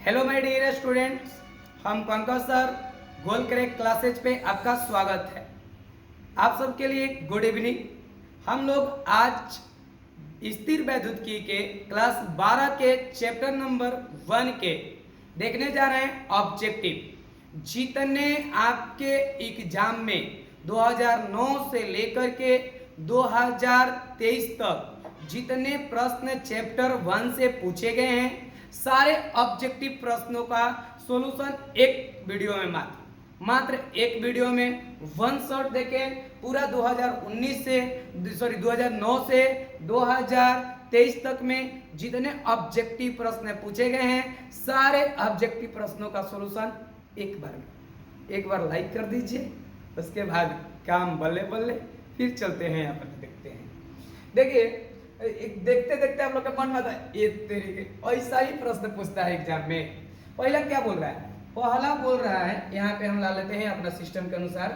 Hello my dear students, हम Pankaj sir गोल crack classes पे आपका स्वागत है। आप सबके लिए गुड इवनिंग। हम लोग आज स्थिर वैद्युतिकी के क्लास 12 के चैप्टर नंबर 1 के देखने जा रहे हैं ऑब्जेक्टिव। जितने आपके एग्जाम में 2009 से लेकर के 2023 तक जितने प्रश्न चैप्टर 1 से पूछे गए हैं, सारे ऑब्जेक्टिव प्रश्नों का सॉल्यूशन एक वीडियो में मात्र एक वीडियो में वन शॉट देखें। पूरा 2019 से 2009 से 2023 तक में जितने ऑब्जेक्टिव प्रश्न पूछे गए हैं, सारे ऑब्जेक्टिव प्रश्नों का सॉल्यूशन एक बार लाइक कर दीजिए। उसके बाद काम बल्ले बल्ले, फिर चलते हैं यहाँ पर देखते हैं। देखिए, देखते देखते आप लोग का मन में आता है ये तेरे ऐसा ही प्रश्न पूछता है एग्जाम में। पहला क्या बोल रहा है? पहला बोल रहा है, यहाँ पे हम ला लेते हैं अपना सिस्टम के अनुसार।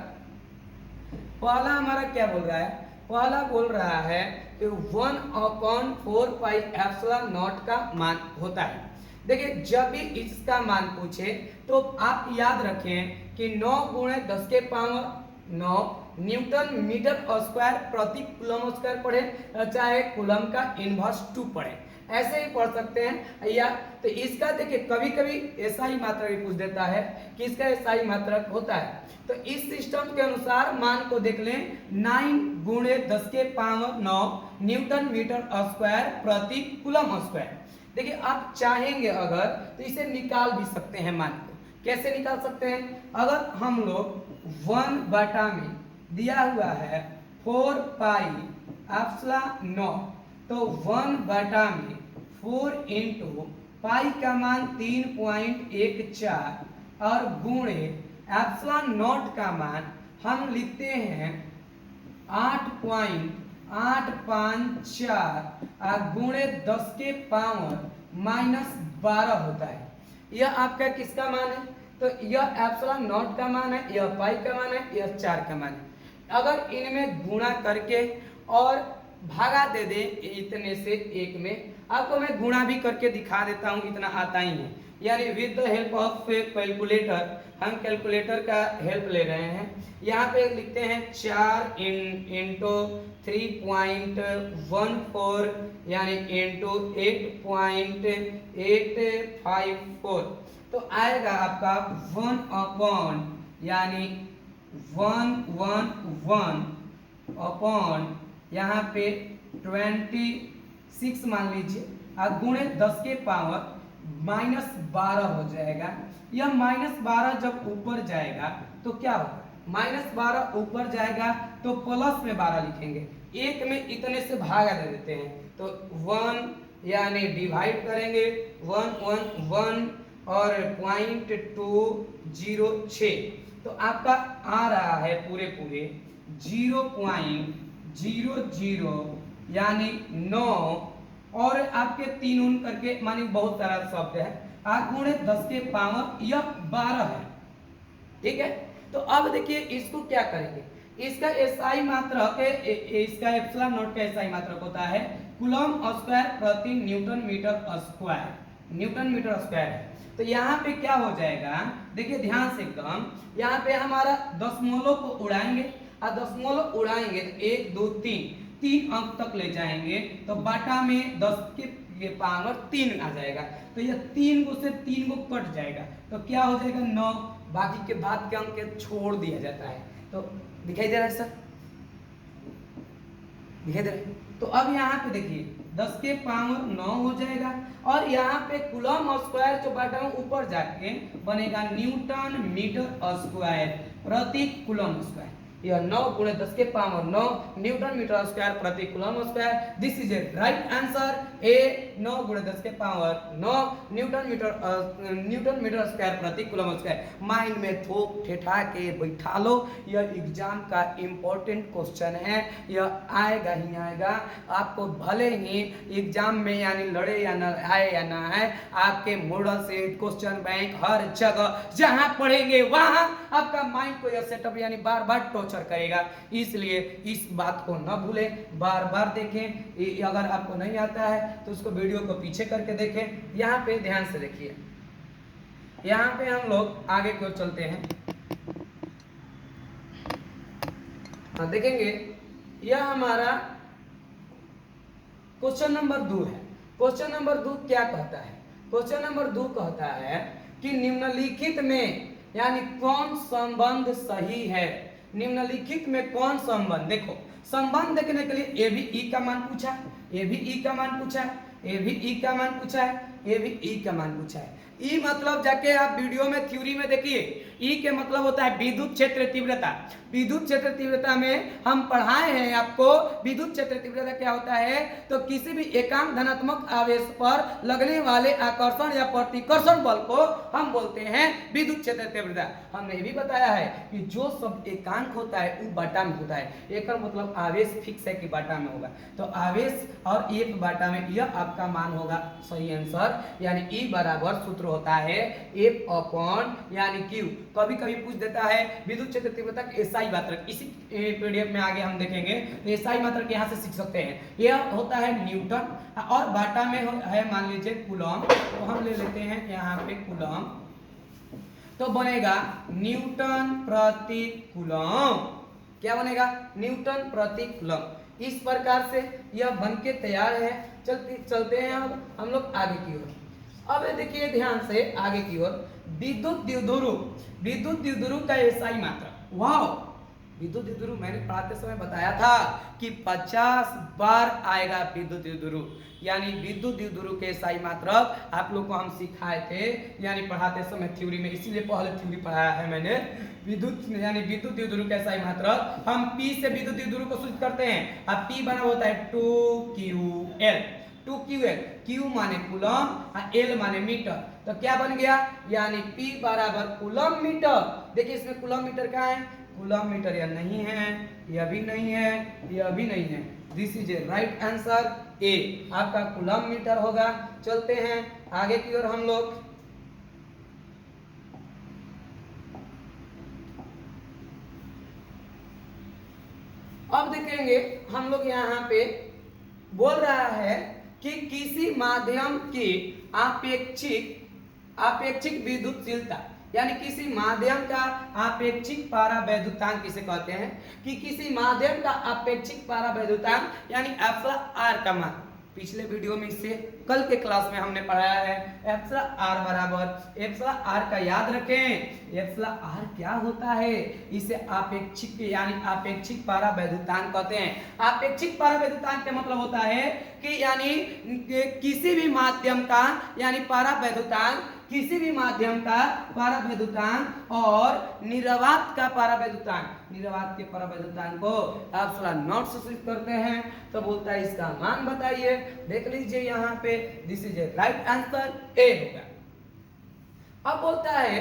पहला हमारा क्या बोल रहा है? पहला बोल रहा है कि 1/4 पाई एप्सिलॉन नॉट का मान होता है। देखिए, जब भी इसका मान पूछे तो आप याद रखें कि 9 × 10 के पावर 9 न्यूटन मीटर स्क्वायर प्रति कूलम स्क्वायर पढ़े, चाहे कूलम का इनवर्स 2 पढ़े, ऐसे ही पढ़ सकते हैं। या तो इसका देखिए कभी कभी ऐसा ही मात्रक भी पूछ देता है कि इसका ऐसा ही मात्रक होता है। तो इस सिस्टम के अनुसार मान को देख लें, 9 × 10 के पावर 9 न्यूटन मीटर स्क्वायर प्रति कूलम स्क्वायर। देखिए, आप चाहेंगे अगर तो इसे निकाल भी सकते हैं। मान को कैसे निकाल सकते हैं? अगर हम लोग 1 बटा में दिया हुआ है 4 पाई एप्सिलॉन नॉट, तो 1 बटा में 4 इंटू पाई का मान 3.14 और गुणे एप्सिलॉन नॉट का मान हम लिखते हैं 8.854 और गुणे 10 के पावर -12 होता है। यह आपका किसका मान है? तो यह एप्सिलॉन नॉट का मान है, यह पाई का मान है, यह 4 का मान है। अगर इनमें गुणा करके और भागा दे दे इतने से एक में, आपको मैं गुणा भी करके दिखा देता हूं, इतना आता ही है। यानी with the help of calculator, हम कैलकुलेटर का हेल्प ले रहे हैं। यहाँ पे लिखते हैं 4 इंटू 3.14 यानी इंटू 8.854, तो आएगा आपका 1 यानी 111 अपॉन यहाँ पे 26 मान लीजिए और गुणे 10 के पावर -12 हो जाएगा। यह -12 जब ऊपर जाएगा तो क्या होगा? -12 ऊपर जाएगा तो प्लस में 12 लिखेंगे, एक में इतने से भागा दे देते हैं, तो 1 यानी डिवाइड करेंगे 111 और 0.206, तो आपका आ रहा है पूरे 0.00 यानी 9 और आपके 3 उन करके मानी बहुत सारा शब्द है, गुणे 10 के पावर यह 12 है। ठीक है, तो अब देखिए इसको क्या करेंगे। इसका एसआई मात्रक, इसका एप्सिलॉन नॉट का एसआई मात्रक होता है कूलम स्क्वायर प्रति newton metre square, newton metre square है। तो यहाँ पे क्या हो जाएगा, देखिए ध्यान से एकदम, यहाँ पे हमारा दशमलव को उड़ाएंगे और दशमलव उड़ाएंगे तो 1 2 3 अंक तक ले जाएंगे, तो बाटा में 10 के पावर 3 आ जाएगा। तो यह 3 को से 3 को कट जाएगा, तो क्या हो जाएगा 9, बाकी के बाद के अंक के छोड़ दिया जाता है। तो दिखाई दे रहा है सर? दिखाई दे रहा है? तो अब यहाँ पे देखिए 10 के पावर 9 हो जाएगा और यहाँ पे कूलम स्क्वायर जो बाटा में ऊपर जाके बनेगा न्यूटन मीटर स्क्वायर प्रति कूलम स्क्वायर। यह 9 × 10 के पावर 9 न्यूटन मीटर स्क्वायर प्रति coulomb square. This is a right answer. A 9 × 10 के पावर 9 न्यूटन मीटर स्क्वायर प्रति कूलम स्क्वायर। माइंड में थोक ठेठा के बैठा लो, यह एग्जाम का इंपॉर्टेंट क्वेश्चन है, यह आएगा ही आएगा। आपको भले ही एग्जाम में यानी लड़े या ना आए या ना आए, आपके मॉडल सेट क्वेश्चन बैंक हर जगह जहां पढ़ेंगे वहां आपका माइंड को यह सेटअप यानी बार बार टॉर्चर करेगा। इसलिए इस बात को न भूलें, बार बार देखें। अगर आपको नहीं आता है तो उसको वीडियो को पीछे करके देखें। यहाँ पे ध्यान से देखिए, यहाँ पे हम लोग आगे की ओर चलते हैं। हाँ देखेंगे, यह हमारा क्वेश्चन नंबर 2 है। क्वेश्चन नंबर 2 क्या कहता है? क्वेश्चन नंबर 2 कहता है कि निम्नलिखित में यानी कौन संबंध सही है? निम्नलिखित में कौन संबंध? देखो, संबंध देखने के लिए ए भी ई का मान पूछा है, ए भी ई का मान पूछा है, ए भी ई का मान पूछा है, ए भी ई का मान पूछा है। ई मतलब जाके आप वीडियो में थ्योरी में देखिए, ई के मतलब होता है विद्युत क्षेत्र तीव्रता। विद्युत क्षेत्र तीव्रता में हम पढ़ाए हैं आपको, विद्युत क्षेत्र तीव्रता क्या होता है? तो किसी भी एकांक धनात्मक आवेश पर लगने वाले आकर्षण या प्रतिकर्षण बल को हम बोलते हैं विद्युत क्षेत्र तीव्रता। हमने ये भी बताया है कि जो सब एकांक होता है वो बाटा में होता है। एक मतलब आवेश फिक्स है कि बाटा में होगा, तो आवेश और एक बाटा में, यह आपका मान होगा सही आंसर। यानी ई बराबर सूत्र होता है एफ अपॉन यानी क्यू। कभी कभी पूछ देता है विद्युत क्षेत्र तीव्रता की एसआई मात्रक, इसी पीडीएफ में आगे हम देखेंगे तो एसआई मात्रक यहाँ से सीख सकते हैं। यह होता है न्यूटन और बाटा में है मान लीजिए कूलम, तो हम ले लेते हैं यहाँ पे कूलम, तो बनेगा न्यूटन प्रति कूलम। क्या बनेगा? न्यूटन प्रति कूलम। इस प्रकार से यह बनके तैयार है। चलते हैं अब हम लोग आगे की ओर। अब देखिए ध्यान से आगे की ओर, विद्युत द्विध्रुव का एसआई मात्रक। वाह, विद्युत द्विध्रुव मैंने पढ़ाते समय बताया था कि 50 बार आएगा विद्युत द्विध्रुव, यानी विद्युत द्विध्रुव के एसआई मात्रक आप लोग को हम सिखाए थे, यानी पढ़ाते समय थ्योरी में, इसीलिए पहले थ्योरी पढ़ाया है मैंने। विद्युत यानी विद्युत द्विध्रुव का एसआई मात्रक हम P से विद्युत द्विध्रुव को सूचित करते हैं। अब P बना होता है 2QL, 2QL, Q माने कूलम, L माने मीटर, तो क्या बन गया? यानी P बराबर कूलम मीटर। देखिए इसमें कूलम मीटर का है, कूलम मीटर यह नहीं है, यह भी नहीं है, यह भी नहीं है। This is a right answer, A आपका कूलम मीटर होगा। चलते हैं आगे की ओर हम लोग। अब देखेंगे हम लोग यहाँ पे बोल रहा है कि किसी माध्यम की आपेक्षिक विद्युतशीलता, यानी किसी माध्यम का आपेक्षिक पारावैद्युतांक किसे कहते हैं? कि किसी माध्यम का आपेक्षिक पारावैद्युतांक यानी एप्सिलॉन आर का मान। पिछले वीडियो में इससे कल के क्लास में हमने पढ़ाया है एप्सिलॉन आर बराबर, एप्सिलॉन आर का याद रखें, एप्सिलॉन आर क्या होता है? इसे आपेक्षिक यानी आपेक्षिक पारावैद्युतांक कहते हैं। आपेक्षिक पारावैद्युतांक का मतलब होता है कि यानी किसी भी माध्यम का यानी पारावैद्युतांक, किसी भी माध्यम का पारावैद्युतांक और निर्वात का पारावैद्युतांक, निर्वात के पारावैद्युतांक को आप एप्सिलॉन नॉट से सूचित करते हैं। तो बोलता है इसका मान बताइए। देख लीजिए यहाँ पे, this is a right answer, A होगा। अब बोलता है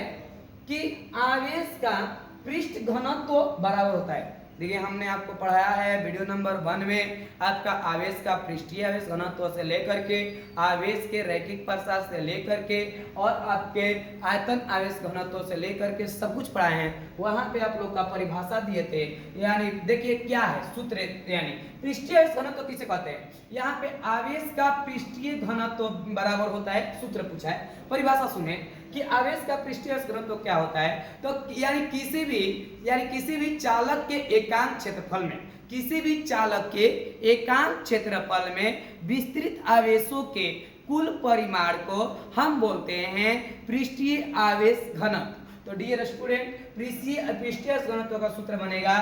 कि आवेश का पृष्ठ घनत्व बराबर होता है। देखिए हमने आपको पढ़ाया है वीडियो नंबर 1 में, आपका आवेश का पृष्ठीय आवेश घनत्व से लेकर के आवेश के रैखिक प्रसार से लेकर के और आपके आयतन आवेश घनत्व से लेकर के सब कुछ पढ़ाए हैं। वहां पे आप लोग का परिभाषा दिए थे, यानी देखिए क्या है सूत्र, यानी पृष्ठीय आवेश घनत्व किसे कहते हैं? यहाँ पे आवेश का पृष्ठीय घनत्व बराबर होता है, सूत्र पूछा है, परिभाषा सुने कि आवेश का पृष्ठीय घनत्व क्या होता है? तो यानी किसी भी चालक के एकांक क्षेत्रफल में, किसी भी चालक के एकांक क्षेत्रफल में विस्तृत आवेशों के कुल परिमाण को हम बोलते हैं पृष्ठीय आवेश घनत्व। तो डियर स्टूडेंट, पृष्ठीय घनत्व का सूत्र बनेगा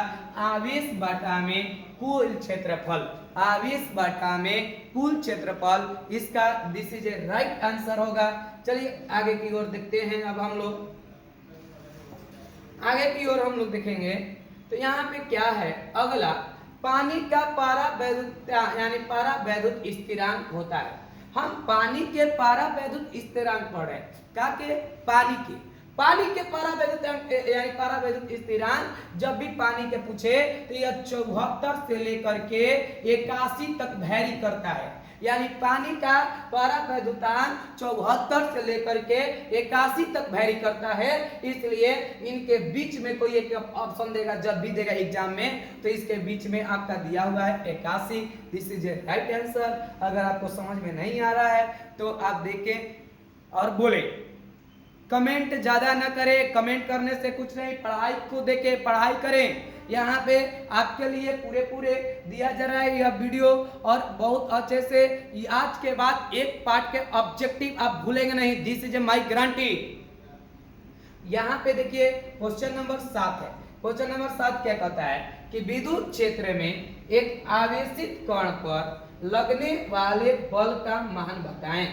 आवेश बटा में कुल क्षेत्रफल, आवेश बटा में कुल क्षेत्रफल। इसका this is a right answer होगा। चलिए आगे की ओर देखते हैं। अब हम लोग आगे की ओर हम लोग देखेंगे तो यहाँ पे क्या है? अगला पानी का पारावैद्युत यानी पारावैद्युत स्थिरांक होता है। हम पानी के पारावैद्युत स्थिरांक पढ़ रहे हैं। क्या के? पानी के पारावैद्युत यानी पारावैद्युत स्थिरांक जब भी पानी के पूछे तो यह 74 से लेकर के 81 तक वैरी करता है। यानी पानी का पारावैद्युतांक 74 से लेकर के 81 तक वैरी करता है। इसलिए इनके बीच में कोई एक ऑप्शन देगा, जब भी देगा एग्जाम में, तो इसके बीच में आपका दिया हुआ है 81। This is a right answer. अगर आपको समझ में नहीं आ रहा है तो आप देखें और बोले। कमेंट ज्यादा ना करें, कमेंट करने से कुछ नहीं, पढ़ाई को देके पढ़ाई करें। यहाँ पे आपके लिए पूरे दिया जा रहा है यह वीडियो, और बहुत अच्छे से आज के बाद एक पार्ट के ऑब्जेक्टिव आप भूलेंगे नहीं, दिस इज माय गारंटी। यहाँ पे देखिए क्वेश्चन नंबर 7 है। क्वेश्चन नंबर 7 क्या कहता है कि विद्युत क्षेत्र में एक आवेशित कण पर लगने वाले बल का मान बताएं।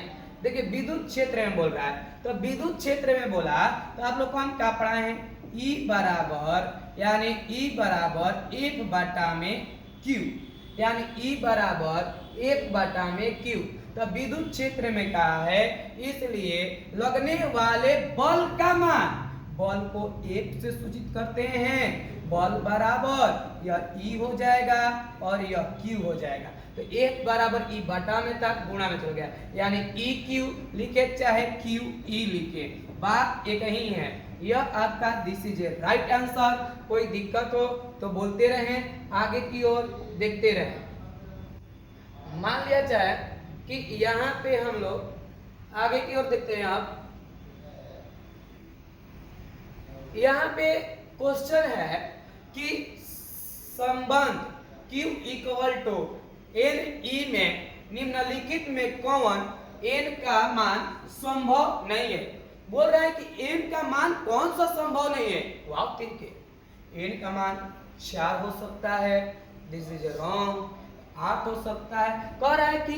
देखिए विद्युत क्षेत्र में बोल रहा है, तो विद्युत क्षेत्र में बोला तो आप लोग को हम क्या पढ़ाए हैं, E बराबर यानी E बराबर F बटा में Q, यानी E बराबर F बटा में Q। तो विद्युत क्षेत्र में कहा है, इसलिए लगने वाले बल का मान, बल को F से सूचित करते हैं, बल बराबर यह E हो जाएगा और यह Q हो जाएगा। तो F बराबर E बटा में था, गुणा में चल गया, यानी EQ लिखे चाहे QE लिखे, बात एक ही है। यह आपका this is a right answer. कोई दिक्कत हो तो बोलते रहें, आगे की ओर देखते रहें। मान लिया जाए कि यहाँ पे हम लोग आगे की ओर देखते हैं। आप यहाँ पे क्वेश्चन है कि संबंध Q इक्वल टू NE में निम्नलिखित में कौन n का मान संभव नहीं है। बोल रहा है कि n का मान कौन सा संभव नहीं है, तो आप देखिए n का मान 4 हो सकता है, दिस इज रॉन्ग, 8 हो सकता है। कह रहा है कि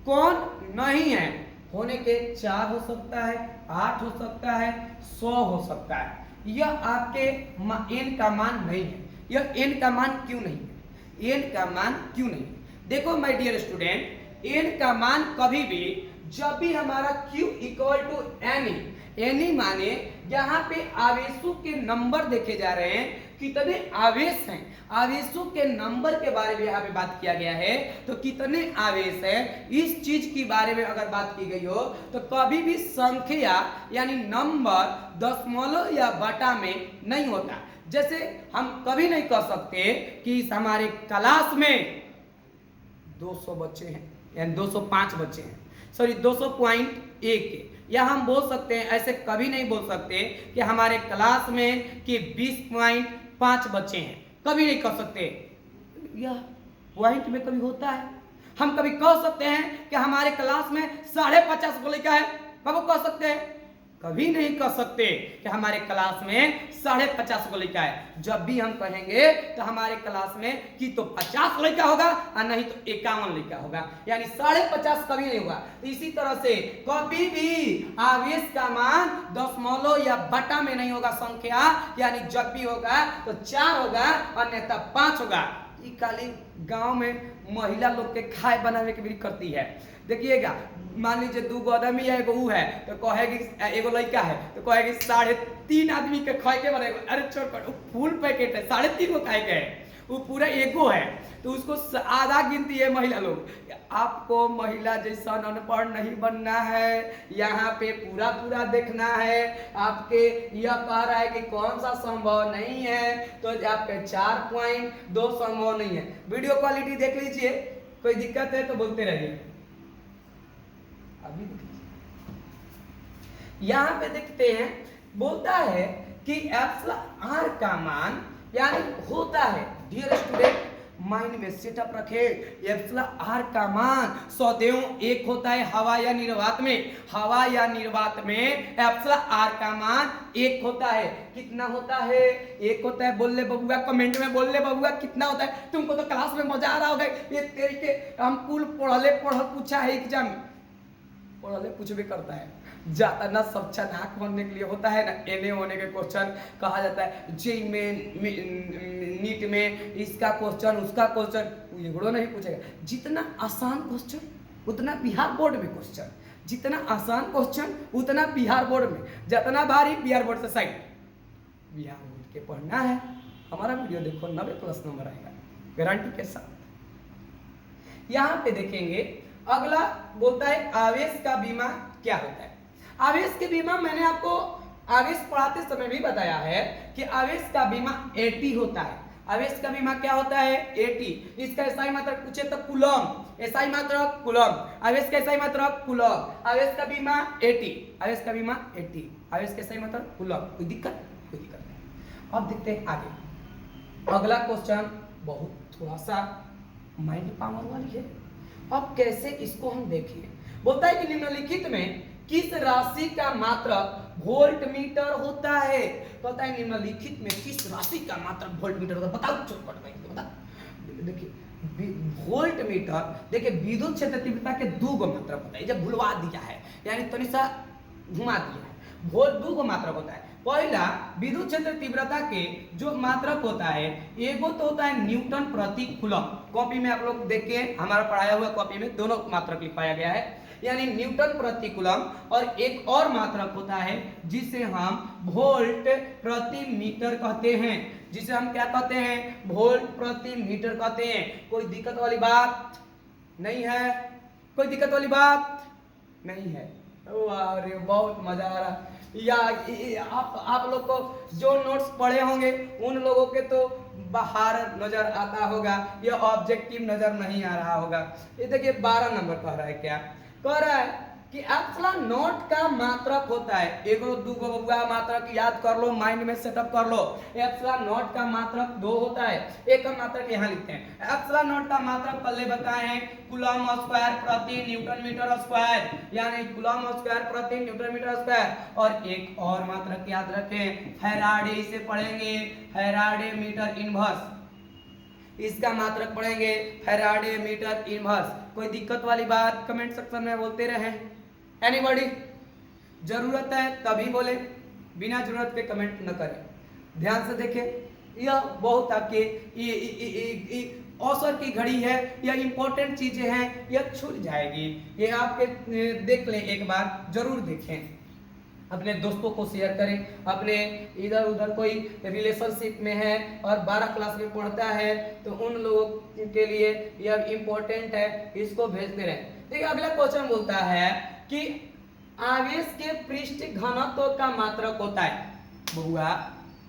कौन नहीं है, होने के 4 हो सकता है, 8 हो सकता है, 100 हो सकता है। यह आपके n का मान नहीं है। यह n का मान क्यों नहीं है, n का मान क्यों नहीं है? देखो माय डियर स्टूडेंट, n का मान कभी भी जब भी हमारा Q इक्वल टू NE माने यहाँ पे आवेशों के नंबर देखे जा रहे हैं, कितने आवेश हैं, आवेशों के नंबर के बारे में यहाँ पे बात किया गया है। तो कितने आवेश है, इस चीज के बारे में अगर बात की गई हो तो कभी भी संख्या यानी नंबर दशमलव या बटा में नहीं होता। जैसे हम कभी नहीं कह सकते कि हमारे क्लास में 200 बच्चे हैं यानी 205 बच्चे हैं, सॉरी 200.1, या हम बोल सकते हैं, ऐसे कभी नहीं बोल सकते कि हमारे क्लास में कि 20.5 बच्चे हैं, कभी नहीं कह सकते। यह पॉइंट में कभी होता है। हम कभी कह सकते हैं कि हमारे क्लास में 50.5 को लड़का है, कब कह सकते हैं? कभी नहीं कह सकते कि हमारे क्लास में 50.5 को लड़का है। जब भी हम कहेंगे तो हमारे क्लास में कि तो 50 लड़का होगा और नहीं तो 51 लड़का होगा, यानी 50.5 कभी नहीं होगा। तो इसी तरह से कभी भी आवेश का मान दशमलव या बटा में नहीं होगा संख्या, यानी जब भी होगा तो 4 होगा अन्यथा 5 होगा। ये खाली गांव में महिला लोग के खाए बनाने के भी करती है। देखिएगा, मान लीजिए 2 आदमी है, एगो है तो कहेगी, एगो लड़का है तो कहेगी 3.5 आदमी के खाए के बनेगा। अरे छोड़ कर, फुल पैकेट है, 3.5 को खाए के है, वो पूरा एगो है तो उसको आधा गिनती है महिला लोग। आपको महिला जैसा अनपढ़ नहीं बनना है, यहाँ पे पूरा देखना है। आपके यह कह रहा है कि कौन सा संभव नहीं है, तो आपके 4.2 संभव नहीं है। वीडियो क्वालिटी देख लीजिए, कोई दिक्कत है तो बोलते रहिए। अभी यहाँ पे देखते हैं, बोलता है कि एप्सिलॉन आर का मान यानी होता है, डियर स्टूडेंट माइंड में सेटअप रखे, एप्सिलॉन आर का मान सदैव 1 होता है हवा या निर्वात में। हवा या निर्वात में एप्सिलॉन आर का मान 1 होता है। कितना होता है? 1 होता है। बोल ले बबुआ, कमेंट में बोल ले बबुआ कितना होता है। तुमको तो क्लास में मजा आ रहा होगा, ये तेरे के हम कुल पढ़ पूछा है एग्जाम में, पढ़ले कुछ भी करता है, ज्यादा ना सच्चा नाक बनने के लिए होता है ना, एमए होने के क्वेश्चन कहा जाता है। जेई में, नीट में इसका क्वेश्चन उसका क्वेश्चन, एगो नहीं पूछेगा। जितना आसान क्वेश्चन उतना बिहार बोर्ड में क्वेश्चन, जितना आसान क्वेश्चन उतना बिहार बोर्ड में, जितना भारी बिहार बोर्ड से साइड। बिहार बोर्ड के पढ़ना है, हमारा वीडियो देखो 90+ नंबर आएगा गारंटी के साथ। यहाँ पे देखेंगे, अगला बोलता है आवेश का बीमा क्या होता है। आवेश के बीमा मैंने आपको आवेश पढ़ाते समय भी बताया है कि आवेश का बीमा एटी होता है। आवेश का विमा क्या होता है एटी। इसका एसआई मात्रक पूछे तो कूलम, एसआई मात्रक कूलम, आवेश का एसआई मात्रक कूलम, आवेश का विमा एटी, आवेश का विमा एटी, आवेश का एसआई मात्रक कूलम। कोई दिक्कत नहीं। अब देखते हैं आगे। अगला क्वेश्चन बहुत थोड़ा सा माइंड पावर वाली है। अब कैसे इसको हम देखें। बोलता है कि निम्नलिखित में किस राशि का मात्रक वोल्ट मीटर होता है। पता है निम्नलिखित में किस राशि का मात्रक वोल्ट मीटर होता है, बताओ चौपट भाई बता। देखिए वोल्ट मीटर, देखिए विद्युत क्षेत्र तीव्रता के दो गो मात्रक होता है, जब भुलवा दिया है यानी थोड़ी सा घुमा दिया है। वोल्ट दो गो मात्रक होता है। पहला विद्युत क्षेत्र तीव्रता के जो मात्रक होता है एगो तो होता है न्यूटन प्रति कूलम। कॉपी में आप लोग देखिए हमारा पढ़ाया हुआ कॉपी में दोनों मात्रक लिखवाया गया है, यानी न्यूटन प्रति कूलम। और एक और मात्रक होता है जिसे हम वोल्ट प्रति मीटर कहते हैं, जिसे हम क्या कहते हैं वोल्ट प्रति मीटर कहते हैं। कोई दिक्कत वाली बात नहीं है, कोई दिक्कत वाली बात नहीं है। अरे बहुत मजा आ रहा या आप लोग को जो नोट्स पढ़े होंगे उन लोगों के तो बाहर नजर आता होगा, यह ऑब्जेक्टिव नजर नहीं आ रहा होगा। ये देखिए 12 नंबर कह रहा है, क्या कह रहा है कि एप्सिलॉन नॉट का मात्रक होता है। एगो दूगो बबुआ मात्रक याद कर लो, माइंड में सेटअप कर लो। एप्सिलॉन नॉट का मात्रक 2 होता है, एक का मात्रक यहाँ लिखते हैं। एप्सिलॉन नॉट का मात्रक पहले बताए हैं कूलम स्क्वायर प्रति न्यूटन मीटर स्क्वायर, यानी कूलम स्क्वायर प्रति न्यूटन मीटर स्क्वायर। और एक और मात्रक याद रखें फैराडे, इसे पढ़ेंगे फैराडे मीटर इनवर्स, इसका मात्रक पढ़ेंगे फैराडे मीटर इनवर्स। कोई दिक्कत वाली बात कमेंट सेक्शन में बोलते रहे। एनीबॉडी जरूरत है तभी बोले, बिना जरूरत के कमेंट न करें। ध्यान से देखें, यह बहुत आपके अवसर की घड़ी है, यह इंपॉर्टेंट चीजें हैं, यह छूट जाएगी। ये आपके देख लें, एक बार जरूर देखें, अपने दोस्तों को शेयर करें। अपने इधर उधर कोई रिलेशनशिप में है और 12 क्लास में पढ़ता है तो उन लोगों के लिए यह इंपॉर्टेंट है, इसको भेजते रहें। देखिए अगला क्वेश्चन बोलता है कि आवेश के पृष्ठ घनत्व का मात्रक होता है। बहुआ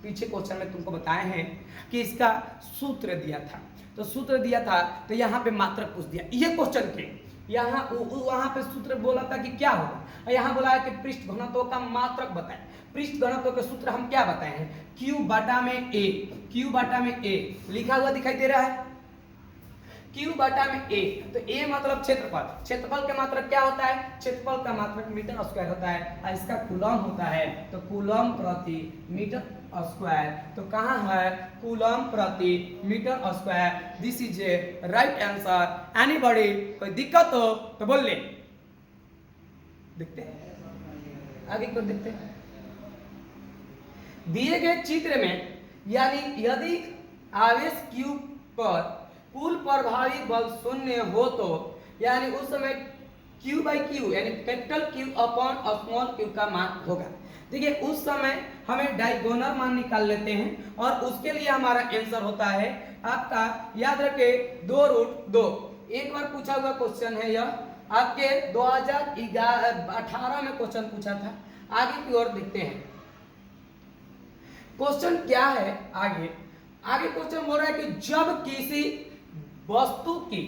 पीछे क्वेश्चन में तुमको बताए हैं कि इसका सूत्र दिया था, तो सूत्र दिया था तो यहाँ पे मात्रक पूछ दिया। ये क्वेश्चन के यहाँ वहां पे सूत्र बोला था कि क्या होगा, यहाँ बोला है कि पृष्ठ घनत्व का मात्रक बताएं। पृष्ठ घनत्व के सूत्र हम क्या बताए हैं, Q बटा में A, Q बटा में A लिखा हुआ दिखाई दे रहा है, Q बटा में A। तो A मतलब क्षेत्रफल, क्षेत्रफल का मात्रक क्या होता है, क्षेत्रफल का मात्रक मीटर स्क्वायर होता है, और इसका कूलम होता है तो कूलम प्रति मीटर स्क्वायर। तो कहाँ है कूलम प्रति metre square. This is a right answer. Anybody कोई दिक्कत हो तो बोल ले। देखते हैं आगे को, देखते हैं दिए गए चित्र में, यानी यदि आवेश Q पर कुल प्रभावी बल शून्य हो तो, यानी उस समय Q बाई Q यानी capital Q upon small q का मान होगा। देखिए उस समय हमें डायगोनल मान निकाल लेते हैं और उसके लिए हमारा आंसर होता है आपका, याद रखे 2√2। एक बार पूछा हुआ क्वेश्चन है यह, आपके 2018 में क्वेश्चन पूछा था। आगे की ओर देखते हैं क्वेश्चन क्या है। आगे क्वेश्चन बोल रहा है कि जब किसी वस्तु की,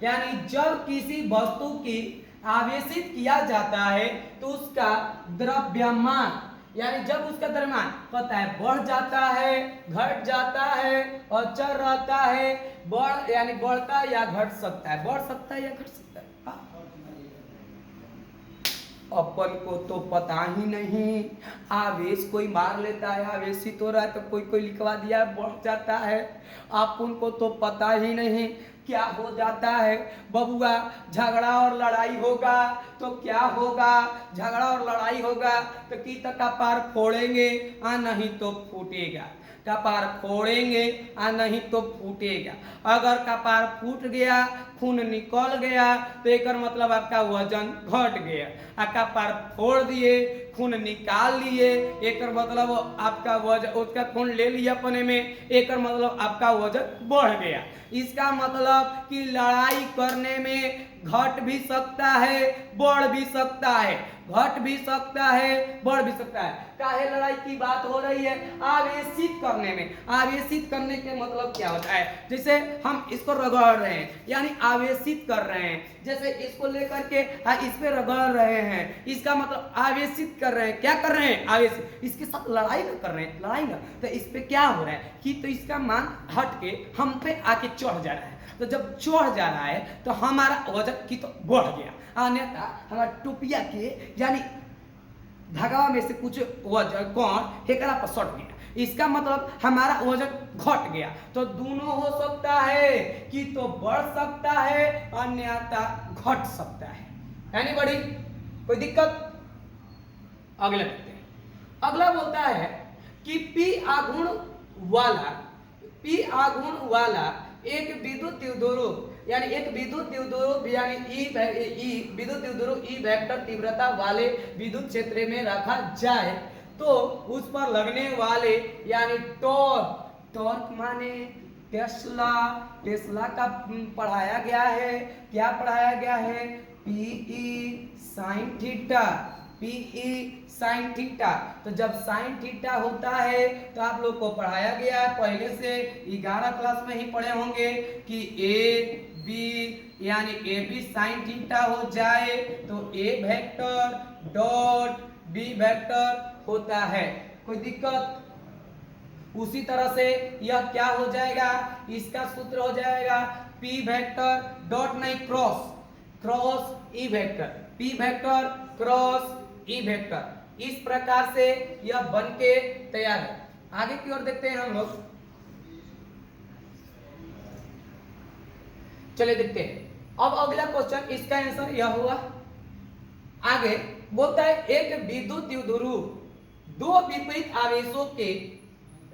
यानी जब किसी वस्तु की आवेशित किया जाता है तो उसका द्रव्यमान, यानी जब उसका द्रव्यमान पता है बढ़ जाता है, घट जाता है और चल रहता है, बढ़ यानी बढ़ता या घट सकता है, बढ़ सकता है या घट सकता है। अपन को तो पता ही नहीं, आवेश कोई मार लेता है, आवेशित हो रहा है तो कोई लिखवा दिया बढ़ जाता है। अपन को तो पता ही नहीं क्या हो जाता है। बबुआ झगड़ा और लड़ाई होगा तो क्या होगा, झगड़ा और लड़ाई होगा तो की कपार फोड़ेंगे आ नहीं तो फूटेगा, कपार फोड़ेंगे आ नहीं तो फूटेगा। अगर कपार फूट गया, खून निकल गया तो एक मतलब आपका वजन घट गया। आ कपार फोड़ दिए, खून निकाल लिए, एक मतलब आपका वजन, उसका खून ले लिया अपने में, एक मतलब आपका वजन बढ़ गया। इसका मतलब कि लड़ाई करने में घट भी सकता है, बढ़ भी सकता है, घट भी सकता है, बढ़ भी सकता है। काहे लड़ाई की बात हो रही है? आवेशित करने में। आवेशित करने के मतलब क्या होता है? जैसे हम इसको रगड़ रहे हैं यानी आवेशित कर रहे हैं, जैसे इसको लेकर के इस पे रगड़ रहे हैं, इसका मतलब आवेशित कर रहे हैं। क्या कर रहे हैं? आवेशित। इसके साथ लड़ाई ना कर रहे हैं, लड़ाई ना, तो इस पे क्या हो रहा है कि तो इसका मान हट के हम पे आके चढ़ जा रहा है। तो जब चढ़ जा रहा है तो हमारा वजन की तो बढ़ गया, अन्यथा हमारा टोपिया के यानी धागा में से कुछ वजन कौन एकरा पर सट गया, इसका मतलब हमारा वजन घट गया। तो दोनों हो सकता है कि तो बढ़ सकता है, अन्यथा घट सकता है। एनीबॉडी? कोई दिक्कत? अगला देखते हैं। अगला बोलता है कि P आघूर्ण वाला एक विद्युत द्विध्रुव यानी एक विद्युत द्विध्रुव यानी विद्युत द्विध्रुव ई वेक्टर तीव्रता वाले विद्युत क्षेत्र में रखा जाए तो उस पर लगने वाले यानी टॉर्क माने टेस्ला का पढ़ाया गया है। क्या पढ़ाया गया है? PE sine theta, PE sine theta. तो जब साइन थीटा होता है तो आप लोग को पढ़ाया गया है पहले से 11 क्लास में ही पढ़े होंगे कि ए बी यानी ए बी साइन थीटा हो जाए तो ए वेक्टर डॉट बी वेक्टर होता है। कोई दिक्कत? उसी तरह से यह क्या हो जाएगा? इसका सूत्र हो जाएगा पी वेक्टर डॉट नहीं cross E vector, P vector cross E vector. इस प्रकार से यह बन के तैयार है। आगे की ओर देखते हैं हम लोग। चलिए देखते हैं। अब अगला क्वेश्चन, इसका आंसर यह हुआ। आगे बोलता है एक विद्युत द्विध्रुव दो विपरीत आवेशों के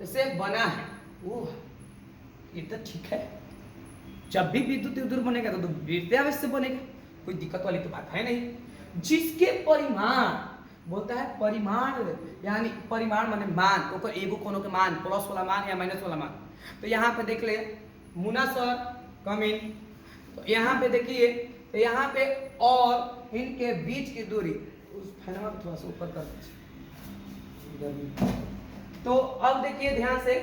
से बना है। ओह, ये तो ठीक है। जब भी विद्युत द्विध्रुव बनेगा तो विपरीत आवेश से बनेगा, कोई दिक्कत वाली तो बात है नहीं। जिसके परिमाण बोलता है परिमाण यानी परिमाण माने मान, ओकर एगो कोनो के मान, प्लस वाला मान या माइनस वाला मान। तो यहाँ पे देख ले मुना सर कम इन, तो यहाँ पे देखिए तो यहाँ पे और इनके बीच की दूरी उस फैनवा को थोड़ा सा ऊपर कर दीजिए। तो अब देखिए ध्यान से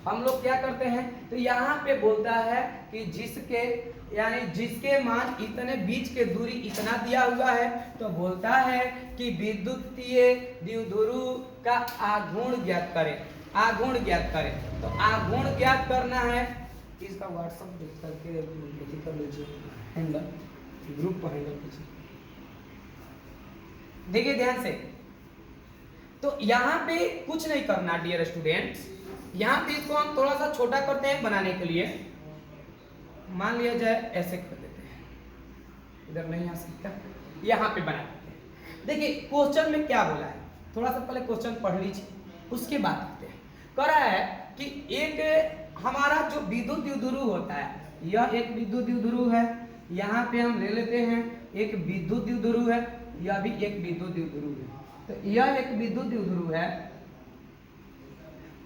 हम लोग क्या करते हैं, तो यहाँ पे बोलता है कि जिसके यानी जिसके मान इतने बीच के दूरी इतना दिया हुआ है, तो बोलता है कि विद्युतीय द्विध्रुव का आघूर्ण ज्ञात करें। आघूर्ण ज्ञात करें, तो आघूर्ण ज्ञात करना है। इसका व्हाट्सएप देख करके कर लीजिए, हैंडल ग्रुप पर हैंडल कीजिए। देखिए ध्यान से, तो यहाँ पे कुछ नहीं करना डियर स्टूडेंट्स। यहाँ पे इसको हम थोड़ा सा छोटा करते हैं बनाने के लिए। मान लिया जाए ऐसे कर देते हैं, इधर नहीं आ सकता, यहाँ पे बना देते हैं। देखिए क्वेश्चन में क्या बोला है, थोड़ा सा पहले क्वेश्चन पढ़ लीजिए उसके बाद देखते हैं। कह रहा है कि एक हमारा जो विद्युत द्विध्रुव होता है, यह एक विद्युत द्विध्रुव है। यहाँ पे हम ले लेते हैं एक विद्युत द्विध्रुव है, यह भी एक विद्युत द्विध्रुव है। तो यह एक विद्युत द्विध्रुव है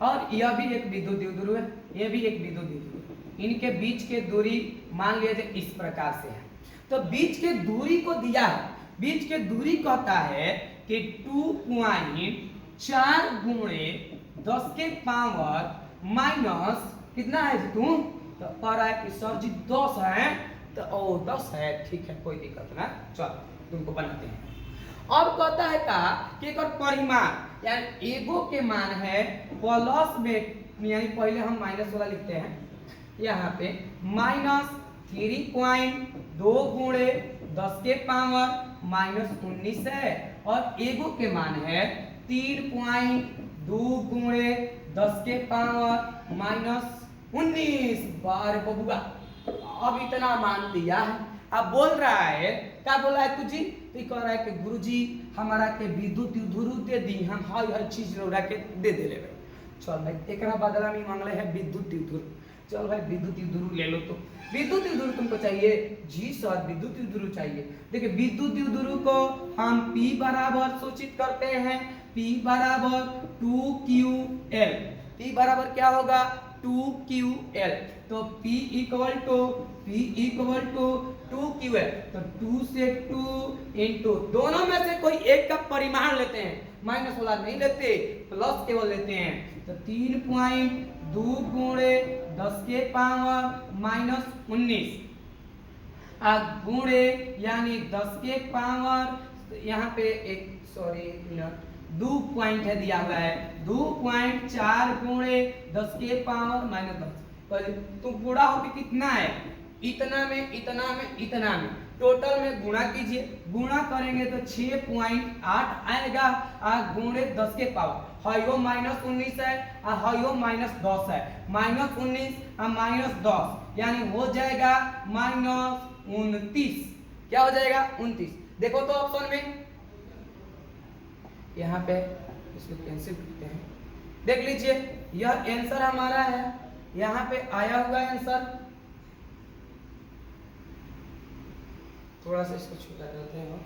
और यह भी एक विद्युत द्विध्रुव है, यह भी एक विद्युत द्विध्रुव है। इनके बीच के दूरी मान लिया जाए इस प्रकार से है। तो बीच के दूरी को दिया है, बीच के दूरी कहता है कि 2.4 गुणे 10 के पावर माइनस कितना है तू, तो कह रहा है कि सर जी 10 है, तो ओ 10 है, ठीक है कोई दिक्कत ना, चलो तुमको बनाते हैं। अब कहता है कि एक और परिमाण यानी एगो के मान है प्लस में, यानी पहले हम माइनस वाला लिखते हैं यहाँ पे -3.2 गुणे 10 के पावर -19 है, और एगो के मान है 3.2 गुणे 10 के पावर -19। बार बबुआ अब इतना मान दिया है। अब बोल रहा है, क्या बोल रहा है तुझी, तो कह रहा है कि गुरुजी हमारा के विद्युत द्विध्रुव दे दी, हम हर चीज रौरा के दे दे लेबे। चल भाई एकरा बदला में मांगले है विद्युत द्विध्रुव, चल भाई विद्युत द्विध्रुव ले लो। तो विद्युत द्विध्रुव तुमको चाहिए? जी सर विद्युत द्विध्रुव चाहिए। देखिए विद्युत द्विध्रुव को हम P बराबर सूचित करते हैं, P बराबर 2QL। P बराबर क्या होगा? 2QL। तो P इक्वल टू 2q है, तो 2 से 2 इंटू दोनों में से कोई एक का परिमाण लेते हैं, माइनस वाला नहीं लेते, प्लस केवल लेते हैं। तो 3.2 गुणे 10 के पावर माइनस 19 गुणे यानी 10 के पावर यहाँ पे एक सॉरी 2 पॉइंट है दिया हुआ है, 2.4 गुणे 10 के पावर माइनस 10। तो गुणा होके कितना है, इतना में इतना में इतना में, टोटल में गुणा कीजिए, गुणा करेंगे तो 6.8 आएगा गुणे 10 के पावर, हाइयो माइनस 19 है और हाइयो माइनस 10 है, माइनस 19 और माइनस 10 यानी हो जाएगा माइनस 29। क्या हो जाएगा 29। देखो तो ऑप्शन में यहाँ पे इसको कैंसिल करते हैं, देख लीजिए यह आंसर हमारा है, यहाँ पे आया हुआ आंसर, थोड़ा सा इसको छोटा करते हैं।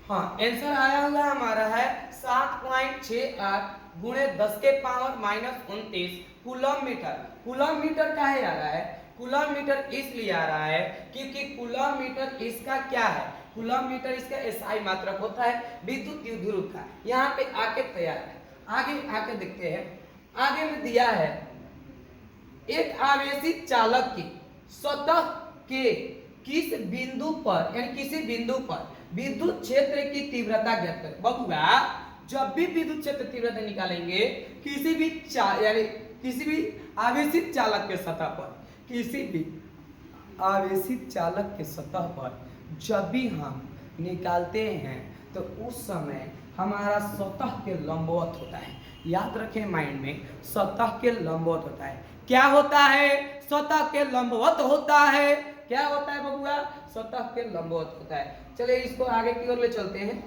हाँ आंसर आया हुआ हमारा है 7.68 गुणे 10 के power minus 29 coulomb metre. Coulomb metre काहे आ रहा है, कूलम मीटर इसलिए आ रहा है क्योंकि कूलम मीटर इसका क्या है, कूलम मीटर इसका एसआई मात्रक होता है विद्युत द्विध्रुव का। यहाँ पे आके तैयार है, आगे आके देखते हैं, आगे में दिया है एक आवेशित चालक की सतह के किस बिंदु पर यानी किसी बिंदु पर विद्युत क्षेत्र की तीव्रता ज्ञात करें। बबुआ जब भी विद्युत क्षेत्र तीव्रता निकालेंगे किसी भी यानी किसी भी आवेशित चालक के सतह पर, किसी भी आवेशित चालक के सतह पर जब भी हम निकालते हैं तो उस समय हमारा सतह के लंबवत होता है। याद रखें माइंड में, सतह के लंबवत होता है। क्या होता है, सतह के लंबवत होता है। क्या होता है बबुआ, सतह के लंबवत होता है। चलिए इसको आगे की ओर ले चलते हैं।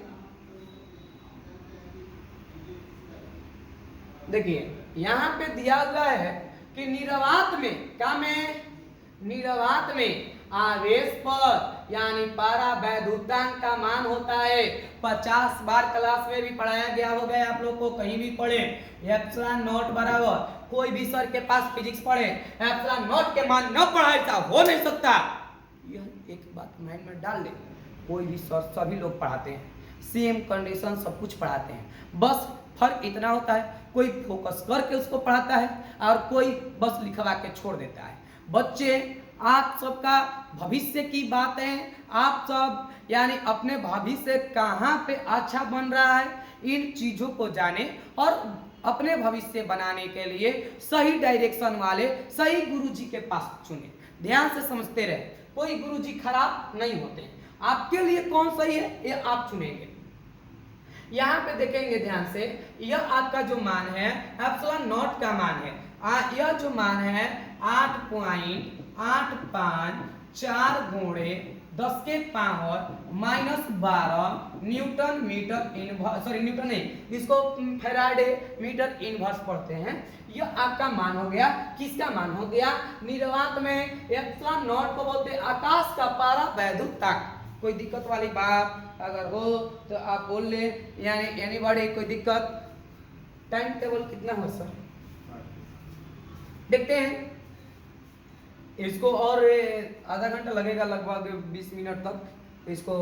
देखिए यहाँ पे दिया हुआ है कि निरवात में क्या में, निरवात में आवेश पर यानी परावैद्युतांक का मान होता है 50 बार क्लास में भी पढ़ाया गया होगा, आप लोग को कहीं भी पढ़े एप्सिलॉन नॉट बराबर, कोई भी सर के पास फिजिक्स पढ़े एप्सिलॉन नॉट के मान न पढ़ा, ऐसा हो नहीं सकता। यह एक बात माइंड में डाल ले, कोई भी सर सभी लोग पढ़ाते हैं, सेम कंडीशन सब कुछ पढ़ाते हैं, बस फर्क इतना होता है कोई फोकस करके उसको पढ़ाता है और कोई बस लिखवा के छोड़ देता है। बच्चे आप सबका भविष्य की बात है, आप सब यानी अपने भविष्य कहाँ पे अच्छा बन रहा है इन चीजों को जाने और अपने भविष्य बनाने के लिए सही डायरेक्शन वाले सही गुरुजी के पास चुने। ध्यान से समझते रहे, कोई गुरुजी खराब नहीं होते, आपके लिए कौन सही है ये आप चुनेंगे। यहाँ पे देखेंगे ध्यान से, यह आपका जो मान है एप्सिलॉन नॉट का मान है, यह जो मान है 8.854 गुणे 10 के power minus 12 newton metre inverse, sorry newton नहीं, इसको फैराडे मीटर इनवर्स पढ़ते हैं। यह आपका मान हो गया, किसका मान हो गया, निर्वात में एप्सिलॉन नॉट को बोलते हैं आकाश का परावैद्युतांक। कोई दिक्कत वाली बात अगर हो तो आप बोल ले, यानी एनीबॉडी कोई दिक्कत। टाइम टेबल कितना हो सर देखते हैं, इसको और आधा घंटा लगेगा लगभग 20 मिनट तक, इसको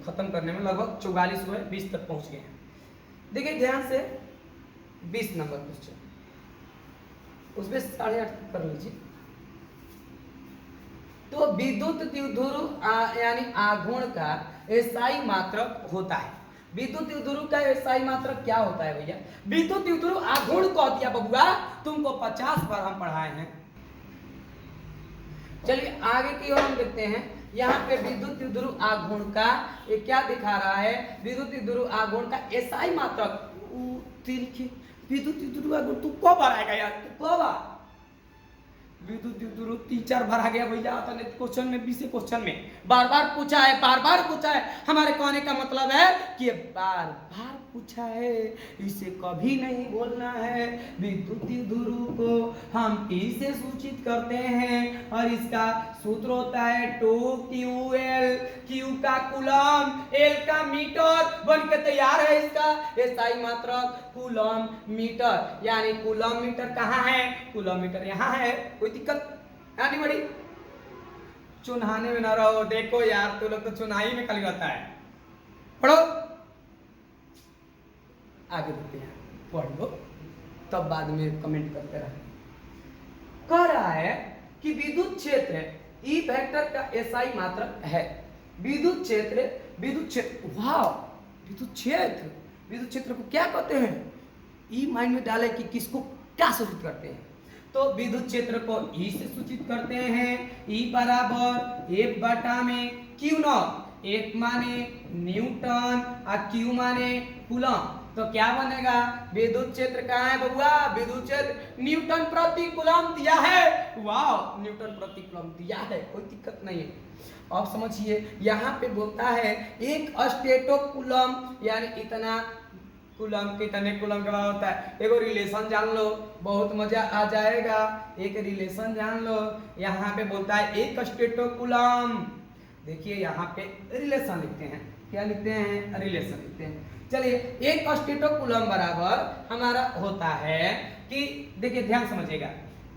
खत्म करने में लगभग 44 हुए 20 तक पहुंच गए हैं। देखिए ध्यान से 20 नंबर क्वेश्चन, उसमें 8.5 कर लीजिए। तो विद्युत द्विध्रुव यानी आघूर्ण का एसआई मात्रक होता है। विद्युत द्विध्रुव का एसआई मात्रक क्या होता है भैया, विद्युत द्विध्रुव आघूर्ण को दिया बबुआ, तुमको 50 बार हम पढ़ाए हैं। चलिए आगे की ओर हम देखते हैं, यहाँ पे विद्युत द्विध्रुव आघूर्ण का ये क्या दिखा रहा है, विद्युत द्विध्रुव आघूर्ण का एसआई मात्रक। विद्युत द्विध्रुव आघूर्ण तू कब आएगा यार, तू कब विद्युत द्विध्रुव 3-4 बार आ गया भैया, क्वेश्चन में 20 क्वेश्चन में बार बार पूछा है, बार बार पूछा है। हमारे कहने का मतलब है कि बार बार पूछा है, इसे कभी नहीं बोलना है। विद्युत द्विध्रुव को हम T से सूचित करते हैं और इसका सूत्र होता है 2QL, Q का कूलम, L का मीटर, बन के तैयार है इसका एसआई मात्रक कूलम मीटर। यानी कूलम मीटर कहाँ है, कूलम मीटर यहाँ है, कोई दिक्कत एनीबॉडी। चुनाने में ना रहो। देखो यार तू लोग तो चुनाई में खाली रहता है। पढ़ो, आगे बढ़ते हैं, पढ़ लो तब बाद में कमेंट करते रहे। कह रहा है कि विद्युत क्षेत्र ई वेक्टर का एसआई मात्रक है। विद्युत क्षेत्र वाह, विद्युत क्षेत्र को क्या कहते हैं? ई माइंड में डाले कि किसको क्या सूचित करते हैं। तो विद्युत क्षेत्र को ई से सूचित करते हैं। ई बराबर एफ बटा में क्यू नॉट। एफ माने न्यूटन और क्यू माने कूलम। तो क्या बनेगा? विद्युत क्षेत्र कहाँ है बबुआ? विद्युत क्षेत्र न्यूटन प्रति कूलम दिया है। वाह, न्यूटन प्रति कूलम दिया है, कोई दिक्कत नहीं है। अब समझिए यहाँ पे बोलता है एक स्टेटो कूलम यानी इतना कूलम, कितने कूलम का होता है। एगो रिलेशन जान लो, बहुत मजा आ जाएगा। एक रिलेशन जान लो, यहाँ पे बोलता है एक स्टेटो कूलम। देखिए यहाँ पे रिलेशन लिखते हैं, क्या लिखते हैं? रिलेशन लिखते हैं। चलिए, एक स्टेटो कूलम बराबर हमारा होता है कि देखिए ध्यान समझिएगा,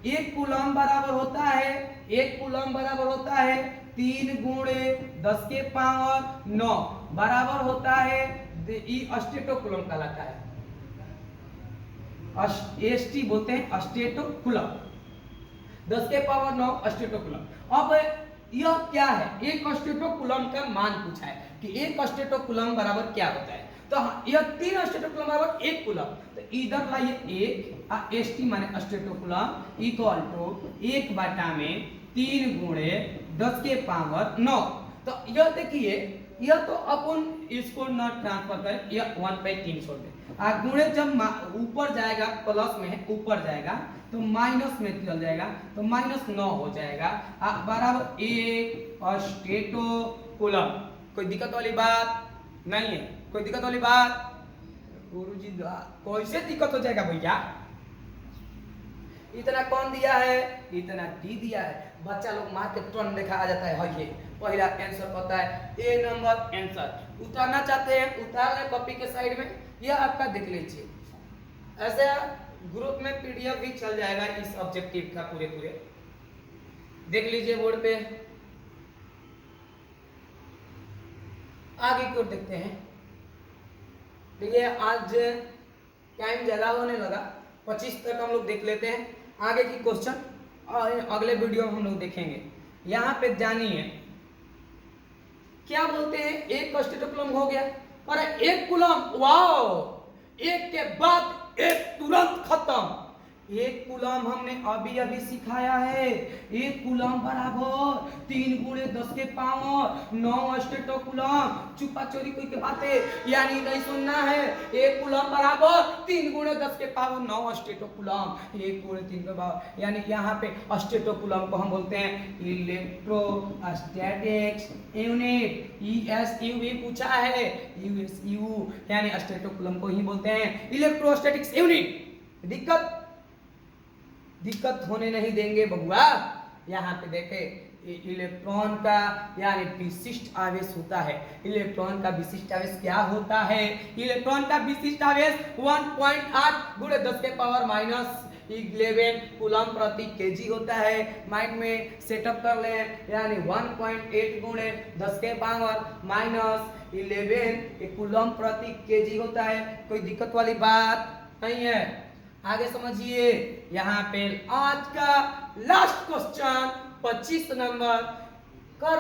एक कूलम बराबर होता है, एक कूलम बराबर होता है 3 गुणे 10 के पावर 9 बराबर होता है स्टेटो कूलम कहलाता है। एसटी बोलते हैं स्टेटो कूलम, 10 के पावर 9 स्टेटो कूलम। अब यह क्या है? एक स्टेटो कूलम का मान पूछा है कि एक स्टेटो कूलम बराबर क्या होता है। तो यह 3 स्टेटो कूलम बराबर 1 कूलम। तो इधर लाइए 1 और एसटी माने स्टेटो कूलम इक्वल टू 1 बटा में 3 गुणे 10 के पावर 9। तो यह देखिए, यह तो अपन इसको न ट्रांसफर करें, यह 1/3 छोड़ दें। गुणे जब ऊपर जाएगा प्लस में है, ऊपर जाएगा तो माइनस में चल जाएगा, तो -9 हो जाएगा बराबर 1 स्टेटो कूलम। कोई दिक्कत वाली बात नहीं है, कोई दिक्कत वाली बात? गुरुजी कैसे दिक्कत हो जाएगा भैया? इतना कौन दिया है? इतना डी दिया है। बच्चा लोग मार के तुरंत देखा आ जाता है। ये पहला आंसर पता है, ए नंबर आंसर। उतारना चाहते हैं उतार लें कॉपी के साइड में, यह आपका देख लीजिए। ऐसे ग्रुप में पीडीएफ भी चल जाएगा इस ऑब्जेक्टिव का, पूरे देख लीजिए बोर्ड पे। आगे की ओर देखते हैं। देखिए आज टाइम ज्यादा होने लगा, 25 तक हम लोग देख लेते हैं। आगे की क्वेश्चन अगले वीडियो में हम लोग देखेंगे। यहाँ पे जानिए क्या बोलते हैं, एक स्टेटो कूलम हो गया और एक कूलम, वाओ, एक के बाद एक तुरंत खत्म। एक कूलम हमने अभी सिखाया है। एक कूलम बराबर 3 गुणे 10 के पावर 9 स्टेटो कूलम। चुपा चोरी कोई के बातें यानी नहीं सुनना है। एक कूलम बराबर 3 गुणे 10 के पावर 9 स्टेटो कूलम। 1 गुणे 3 के पावर यानी यहाँ पे स्टेटो कूलम को हम बोलते हैं इलेक्ट्रोस्टैटिक्स यूनिट। ESU भी पूछा है, USU यानी स्टेटो कूलम को ही बोलते हैं इलेक्ट्रोस्टैटिक्स यूनिट। दिक्कत होने नहीं देंगे बबुआ। यहाँ पे देखे इलेक्ट्रॉन का यानी विशिष्ट आवेश होता है। इलेक्ट्रॉन का विशिष्ट आवेश क्या होता है? इलेक्ट्रॉन का विशिष्ट आवेश 1.8 गुणे 10 के पावर -11 कूलम प्रति केजी होता है। माइंड में सेटअप कर ले, यानी 1.8 गुणे 10 के पावर -11 कूलम प्रति केजी होता है। कोई दिक्कत वाली बात नहीं है। आगे समझिए, यहाँ पे आज का लास्ट क्वेश्चन 25 नंबर कर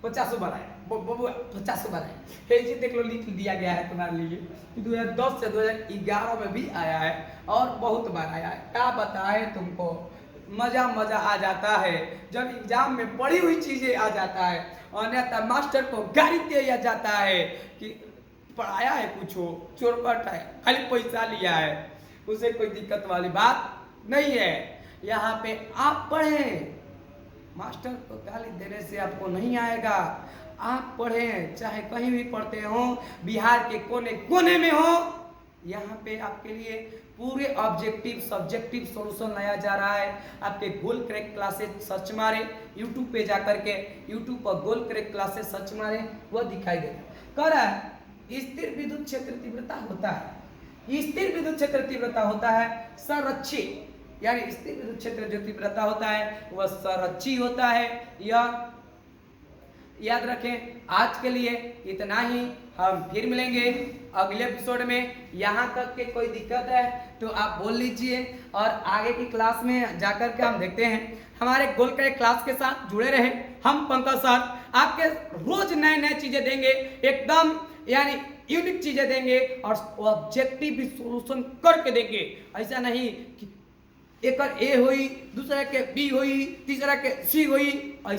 50 बनाए 50 बनाए। जी देख लो, लिख दिया गया है तुम्हारे लिए। 2010 से 2011 में भी आया है और बहुत बार आया है। क्या बताए तुमको, मजा आ जाता है जब एग्जाम में पढ़ी हुई चीजें आ जाता है। अन्यथा मास्टर को गाली दिया जाता है कि पढ़ाया है कुछ हो, चोरपट है, खाली पैसा लिया है। उसे कोई दिक्कत वाली बात नहीं है। यहाँ पे आप पढ़ें, मास्टर को गाली देने से आपको नहीं आएगा। आप पढ़ें, चाहे कहीं भी पढ़ते हो, बिहार के कोने कोने में हो, यहाँ पे आपके लिए पूरे ऑब्जेक्टिव सब्जेक्टिव सॉल्यूशन लाया जा रहा है। आपके गोल क्रैक क्लासेस सर्च मारे यूट्यूब पे जाकर के, यूट्यूब पर गोल क्रैक क्लासेस सर्च मारे, वह दिखाई देगा। कह रहा है स्थिर विद्युत क्षेत्र तीव्रता होता है। स्थिर विद्युत क्षेत्र तीव्रता होता है संरक्षित, यानी स्थिर विद्युत क्षेत्र जो तीव्रता होता है वह संरक्षित होता है। यह याद रखें। आज के लिए इतना ही, हम फिर मिलेंगे अगले एपिसोड में। यहाँ तक के कोई दिक्कत है तो आप बोल लीजिए, और आगे की क्लास में जाकर के हम देखते हैं। हमारे गोल करेक्ट क्लास के साथ जुड़े रहे। हम पंकज सर आपके रोज नए नए चीजें देंगे, एकदम यानी यूनिक चीजें देंगे, और ऑब्जेक्टिव भी सोल्यूशन करके देंगे। ऐसा नहीं कि एक ए हुई, दूसरा के बी हुई, तीसरा के सी हुई, ऐसा